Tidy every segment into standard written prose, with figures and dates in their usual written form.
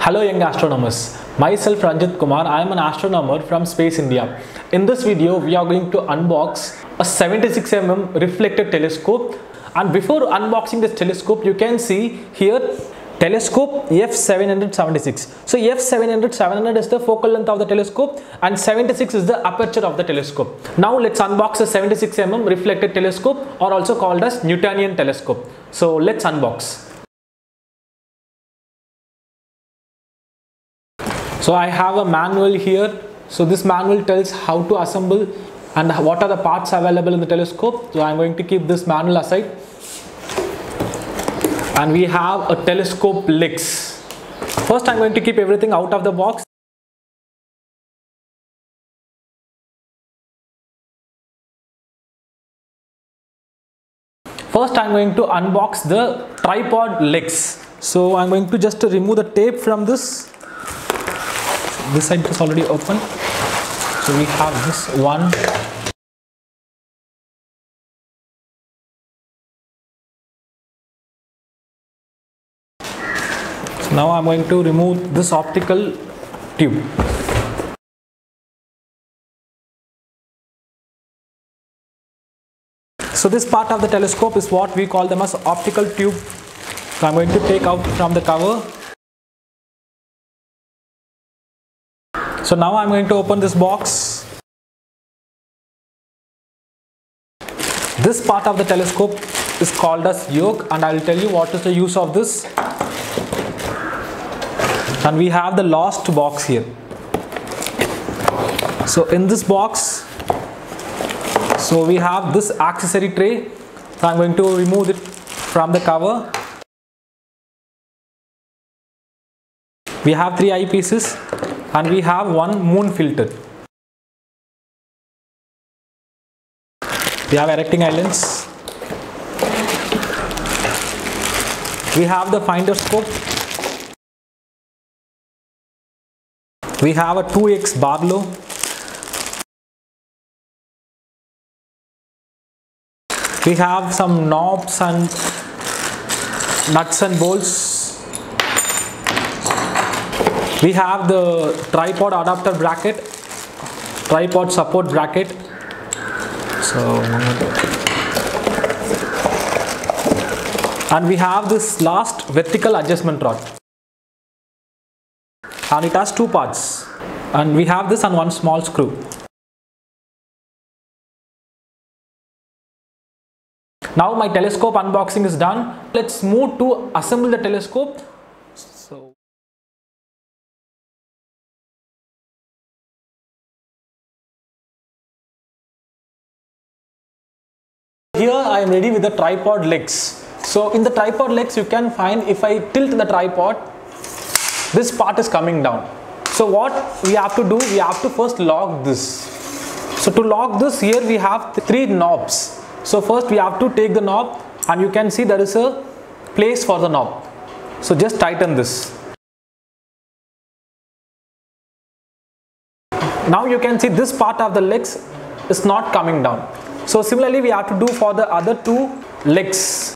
Hello young astronomers, myself Ranjit Kumar, I am an astronomer from Space India. In this video, we are going to unbox a 76mm reflected telescope, and before unboxing this telescope, you can see here telescope F776. So F700 is the focal length of the telescope and 76 is the aperture of the telescope. Now let's unbox the 76mm reflected telescope, or also called as Newtonian telescope. So let's unbox. So I have a manual here. So this manual tells how to assemble and what are the parts available in the telescope. So I'm going to keep this manual aside. And we have a telescope legs. First I'm going to keep everything out of the box. First I'm going to unbox the tripod legs. So I'm going to just remove the tape from this. This side is already open, so we have this one. So now I'm going to remove this optical tube. So this part of the telescope is what we call them as optical tube. So I'm going to take out from the cover. So now I'm going to open this box. This part of the telescope is called as yoke, and I will tell you what is the use of this. And we have the last box here. So in this box, so we have this accessory tray. So I'm going to remove it from the cover. We have 3 eyepieces. And we have one moon filter. We have erecting islands. We have the finder scope. We have a 2x Barlow. We have some knobs and nuts and bolts. We have the tripod adapter bracket, tripod support bracket. And we have this last vertical adjustment rod. And it has 2 parts. And we have this and one small screw. Now my telescope unboxing is done. Let's move to assemble the telescope. Here I am ready with the tripod legs. So in the tripod legs you can find, if I tilt the tripod, this part is coming down. So what we have to do, we have to first lock this. So to lock this, here we have 3 knobs. So first we have to take the knob, and you can see there is a place for the knob. So just tighten this. Now you can see this part of the legs is not coming down. So similarly we have to do for the other 2 legs.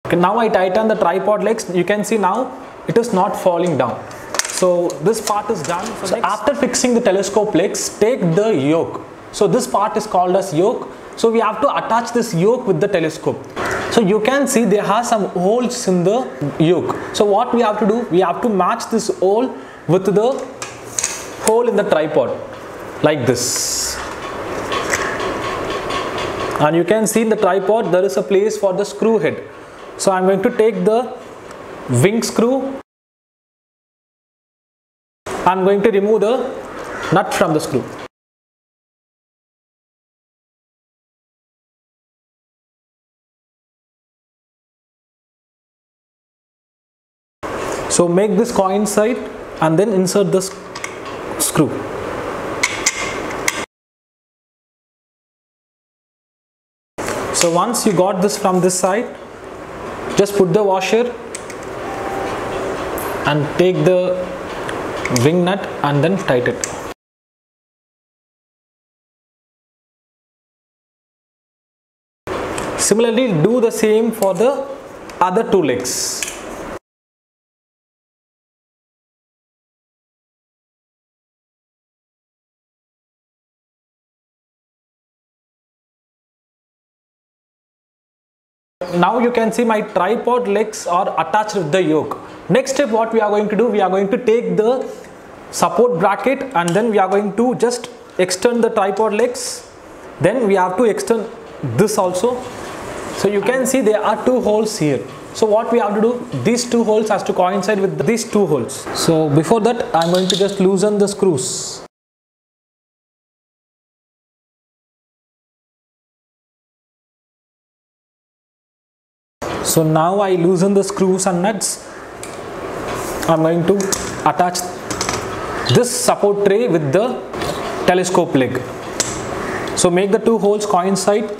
Okay, now I tighten the tripod legs. You can see now it is not falling down. So this part is done. So after fixing the telescope legs, take the yoke. So this part is called as yoke. So we have to attach this yoke with the telescope. So you can see there are some holes in the yoke. So what we have to do, we have to match this hole with the hole in the tripod, like this. And you can see in the tripod there is a place for the screw head. So I am going to take the wing screw. I am going to remove the nut from the screw. So make this coincide and then insert the screw. So once you got this from this side, just put the washer and take the wing nut and then tighten it. Similarly, do the same for the other two legs. Now you can see my tripod legs are attached with the yoke. Next step, what we are going to do, we are going to take the support bracket and then we are going to just extend the tripod legs. Then we have to extend this also. So you can see there are two holes here. So what we have to do, these two holes has to coincide with these two holes. So before that, I am going to just loosen the screws. So now I loosen the screws and nuts. I am going to attach this support tray with the telescope leg. So make the two holes coincide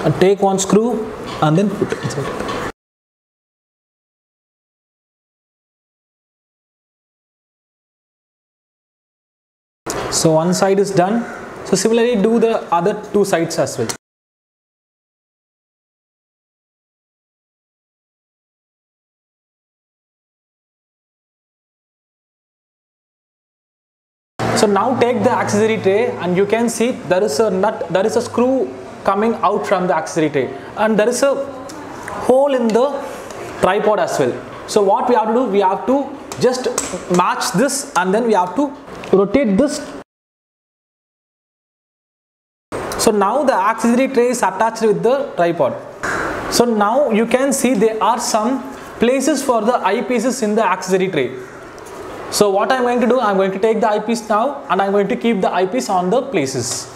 and take one screw and then put it inside. So one side is done. So similarly do the other two sides as well. So now take the accessory tray and you can see there is a nut, there is a screw coming out from the accessory tray and there is a hole in the tripod as well. So what we have to do, we have to just match this and then we have to rotate this. So now the accessory tray is attached with the tripod. So now you can see there are some places for the eyepieces in the accessory tray. So what I am going to do, I am going to take the eyepiece now and I am going to keep the eyepiece on the places.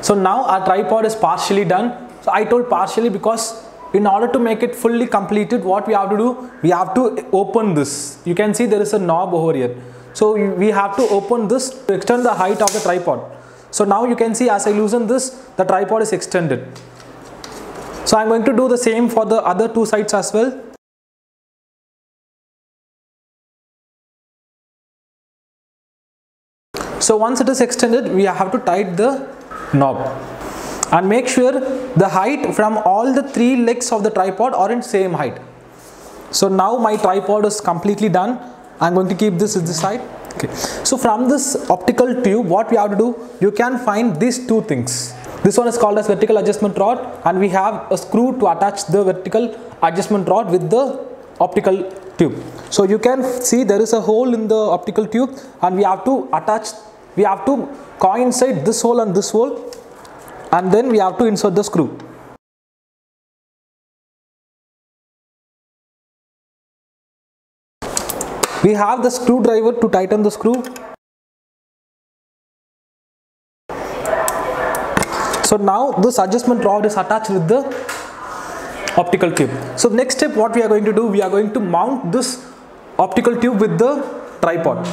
So now our tripod is partially done. So I told partially because in order to make it fully completed, what we have to do, we have to open this. You can see there is a knob over here. So we have to open this to extend the height of the tripod. So now you can see as I loosen this, the tripod is extended. So I am going to do the same for the other two sides as well. So once it is extended, we have to tighten the knob and make sure the height from all the three legs of the tripod are in same height. So now my tripod is completely done. I am going to keep this at the side. Okay. So from this optical tube, what we have to do, you can find these two things. This one is called as vertical adjustment rod and we have a screw to attach the vertical adjustment rod with the optical tube. So you can see there is a hole in the optical tube and we have to attach, we have to coincide this hole and this hole and then we have to insert the screw. We have the screwdriver to tighten the screw. So now this adjustment rod is attached with the optical tube. So next step what we are going to do, we are going to mount this optical tube with the tripod.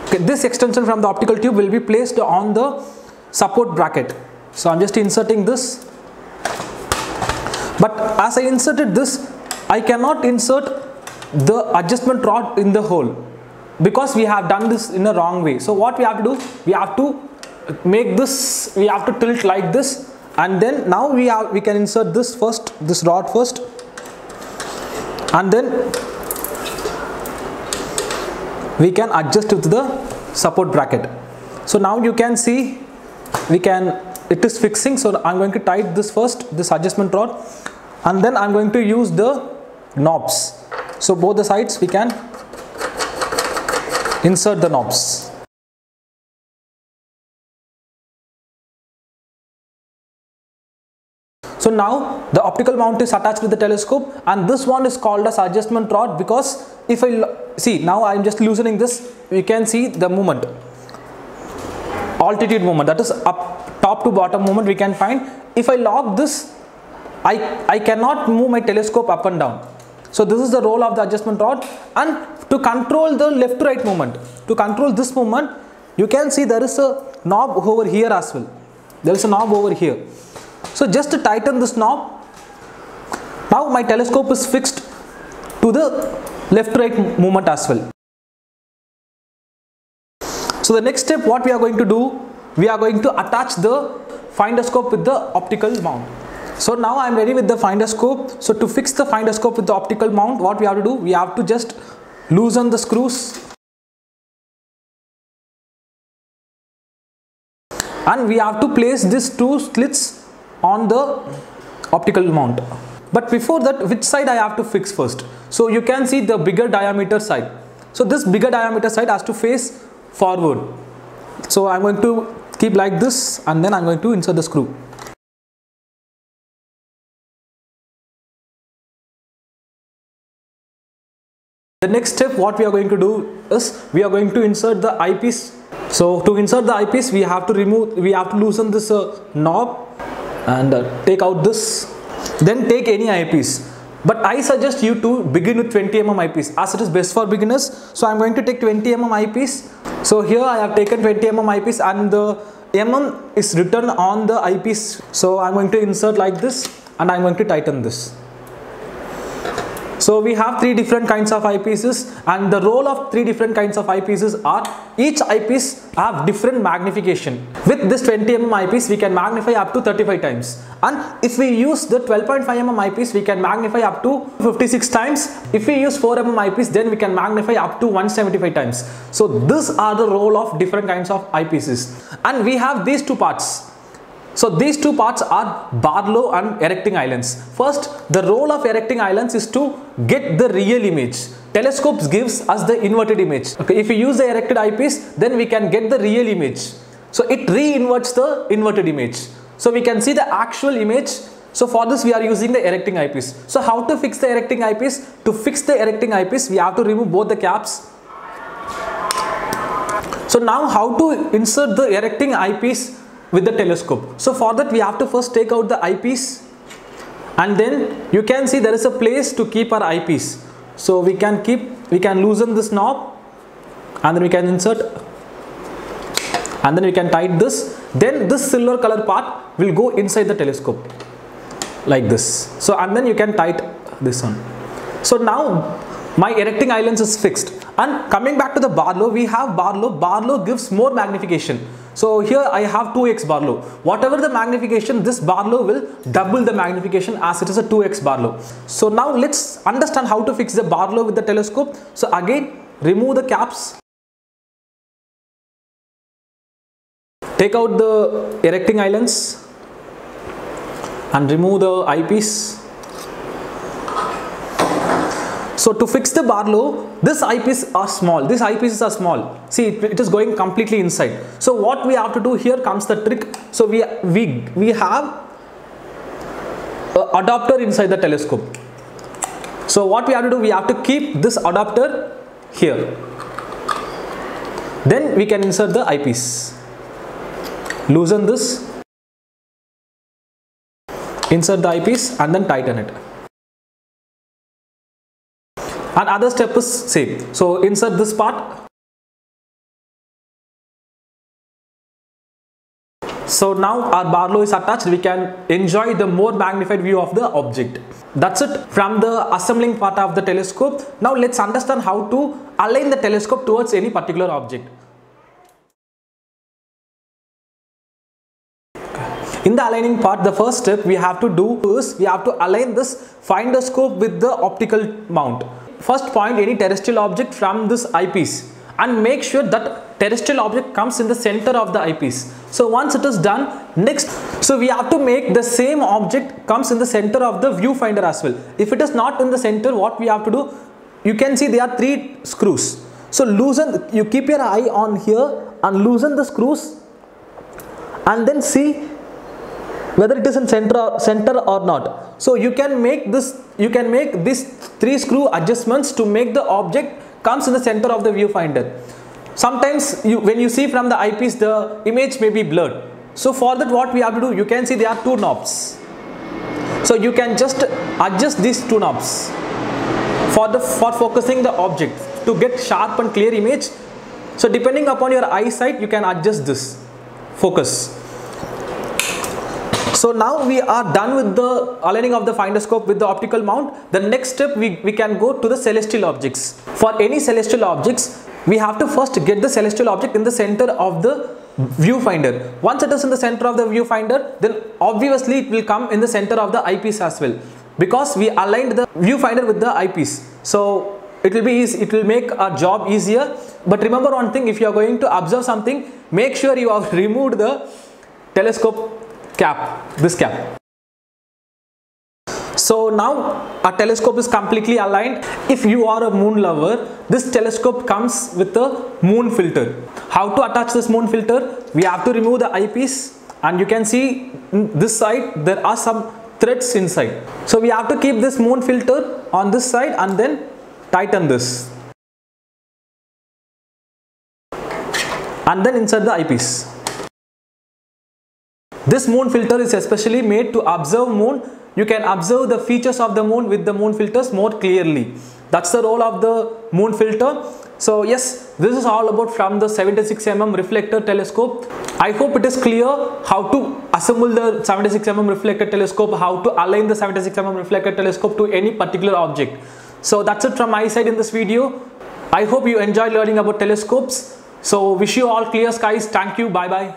Okay, this extension from the optical tube will be placed on the support bracket. So I am just inserting this. But as I inserted this, I cannot insert the adjustment rod in the hole because we have done this in a wrong way. So what we have to do, we have to make this, we have to tilt like this and then now we can insert this first, this rod first and then we can adjust it to the support bracket. So now you can see it is fixing. So I'm going to tighten this first, this adjustment rod, and then I'm going to use the knobs. So both the sides we can insert the knobs. So now the optical mount is attached with the telescope and this one is called as adjustment rod because if I see, now I am just loosening this, you can see the movement, altitude movement, that is up top to bottom movement we can find. If I lock this, I cannot move my telescope up and down. So this is the role of the adjustment rod, and to control the left to right movement, to control this movement, you can see there is a knob over here as well. There is a knob over here. So just to tighten this knob, now my telescope is fixed to the left to right movement as well. So the next step, what we are going to do, we are going to attach the finder scope with the optical mount. So now I am ready with the finder scope. So to fix the finder scope with the optical mount, what we have to do, we have to just loosen the screws and we have to place these two slits on the optical mount. But before that, which side I have to fix first? So you can see the bigger diameter side. So this bigger diameter side has to face forward. So I'm going to keep like this and then I'm going to insert the screw. The next step, what we are going to do is we are going to insert the eyepiece. So to insert the eyepiece, we have to loosen this knob and take out this. Then take any eyepiece. But I suggest you to begin with 20 mm eyepiece as it is best for beginners. So I am going to take 20 mm eyepiece. So here I have taken 20 mm eyepiece and the mm is written on the eyepiece. So I am going to insert like this and I am going to tighten this. So we have three different kinds of eyepieces, and the role of three different kinds of eyepieces are each eyepiece have different magnification. With this 20 mm eyepiece we can magnify up to 35 times, and if we use the 12.5 mm eyepiece we can magnify up to 56 times. If we use 4 mm eyepiece, then we can magnify up to 175 times. So these are the role of different kinds of eyepieces, and we have these two parts. So these two parts are Barlow and erecting islands. First, the role of erecting islands is to get the real image. Telescopes gives us the inverted image. Okay, if we use the erected eyepiece, then we can get the real image. So it re-inverts the inverted image. So we can see the actual image. So for this we are using the erecting eyepiece. So how to fix the erecting eyepiece? To fix the erecting eyepiece, we have to remove both the caps. So now how to insert the erecting eyepiece with the telescope? So for that we have to first take out the eyepiece, and then you can see there is a place to keep our eyepiece. So we can loosen this knob and then we can insert and then we can tighten this. Then this silver color part will go inside the telescope like this. So and then you can tighten this one. So now my erecting islands is fixed. And coming back to the Barlow, we have Barlow. Barlow gives more magnification. So here I have 2x Barlow. Whatever the magnification, this Barlow will double the magnification as it is a 2x Barlow. So now let's understand how to fix the Barlow with the telescope. So again, remove the caps. Take out the erecting islands and remove the eyepiece. So to fix the Barlow, this eyepiece are small. These eyepieces are small. See, it is going completely inside. So what we have to do, here comes the trick. So we have an adapter inside the telescope. So what we have to do, we have to keep this adapter here. Then we can insert the eyepiece. Loosen this, insert the eyepiece and then tighten it. And other step is same. So insert this part. So now our Barlow is attached. We can enjoy the more magnified view of the object. That's it from the assembling part of the telescope. Now let's understand how to align the telescope towards any particular object. In the aligning part, the first step we have to do is we have to align this finder scope with the optical mount. First, point any terrestrial object from this eyepiece and make sure that terrestrial object comes in the center of the eyepiece. So once it is done, next, so we have to make the same object comes in the center of the viewfinder as well. If it is not in the center, what we have to do, you can see there are 3 screws. So loosen, you keep your eye on here and loosen the screws and then see whether it is in center or not. So you can make these 3 screw adjustments to make the object comes in the center of the viewfinder. Sometimes when you see from the eyepiece, the image may be blurred. So for that, what we have to do, you can see there are 2 knobs. So you can just adjust these 2 knobs for focusing the object to get sharp and clear image. So depending upon your eyesight, you can adjust this focus. So now we are done with the aligning of the finder scope with the optical mount. The next step we can go to the celestial objects. For any celestial objects, we have to first get the celestial object in the center of the viewfinder. Once it is in the center of the viewfinder, then obviously it will come in the center of the eyepiece as well, because we aligned the viewfinder with the eyepiece. So it will be easy, it will make our job easier. But remember one thing, if you are going to observe something, make sure you have removed the telescope cap, this cap. So now our telescope is completely aligned. If you are a moon lover, this telescope comes with a moon filter. How to attach this moon filter? We have to remove the eyepiece, and you can see this side there are some threads inside. So we have to keep this moon filter on this side and then tighten this. And then insert the eyepiece. This moon filter is especially made to observe moon. You can observe the features of the moon with the moon filters more clearly. That's the role of the moon filter. So yes, this is all about from the 76mm reflector telescope. I hope it is clear how to assemble the 76mm reflector telescope, how to align the 76mm reflector telescope to any particular object. So that's it from my side in this video. I hope you enjoyed learning about telescopes. So wish you all clear skies. Thank you. Bye bye.